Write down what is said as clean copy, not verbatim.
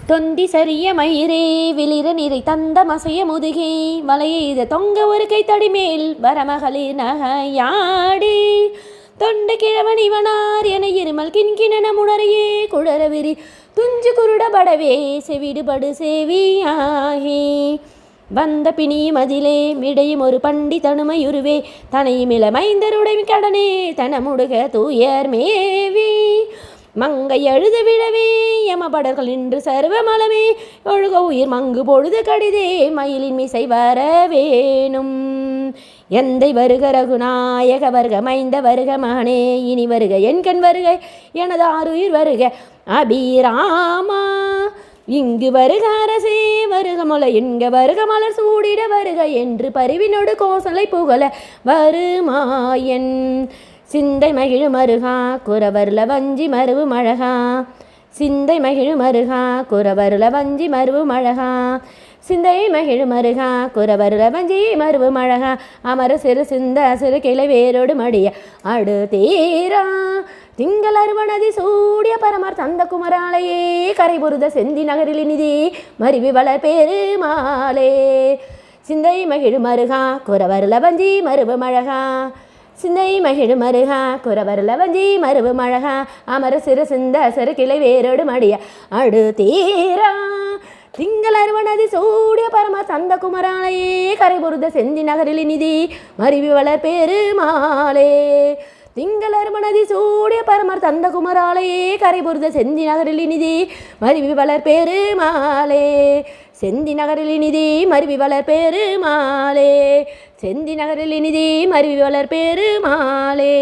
தொந்தி சரிய மயிரே விளிர நிறை தந்த மசைய முதுகே வலையெய்த தொங்க ஒரு கைத்தடி மேல் வரமகளிர் நகையாடி தொண்ட கிழவன் இவனார் என இருமல் கிண்கிணன முணரையே குடரவிரி துஞ்சு குருடபடவே செவிடுபடு சேவியாகி வந்த பிணியும் அதிலே மிடையும் ஒரு பண்டி தனுமையுருவே தனையுமில மைந்தருடை கடனே தனமுடுக தூயர் மேவி மங்கை எழுது விழவே யமபடர்கள் நின்று சர்வமலமே ஒழுக உயிர் மங்கு பொழுது கடிதே மயிலின் மிசை வர வேணும் எந்தை வருக ரகுநாயக வருக மைந்த வருக மகனே இனி வருக என் கண் வருக எனது ஆறுயிர் வருக அபிராமா இங்கு வருக அரசே வருக மொழ என்க வருக மலர் சூடிட வருக என்று பரிவினோடு கோசலை புகழ வருமாயன் சிந்தை மகிழு மருகா குறவருள வஞ்சி மருவு மழகா சிந்தை மகிழு மருகா குறவருள வஞ்சி மருவு மழகா சிந்தை மகிழு மருகா குறவருள வஞ்சி மருவு மழகா அமர சிறு சிந்த சிறு கிளை வேரோடு மடிய அடு தீரா திங்கள் அருவனதி சூடிய பரமர் தந்த குமராலையே கரை பொருத செந்தி நகரில் இனிதி மருவி வளர் பெருமாளே சிந்தை மகிழு மருகா குறவருள வஞ்சி மருவு மழகா சிந்தை மகிழு மருகா குறவருள வஞ்சி மருவு மழகா அமர சிறு சிந்த சிறு கிளை வேரோடு மடிய அடு தீரா திங்கள் அருவனதி சூடிய பரம தந்த குமராலையே கரை பொருத செந்தி நகரில் இனிதி மருவி வளர் பெருமாளே திங்கள் அருமனதி சூடிய பரமர் தந்த குமராலையே கரை பொருத செந்தி நகரில் இனிதி மருவி வளர் பெருமாளே செந்தி நகரில் இனிதி மருவி வளர் பெருமாளே செந்தி நகரில் இனிதி மருவி வளர் பெருமாளே.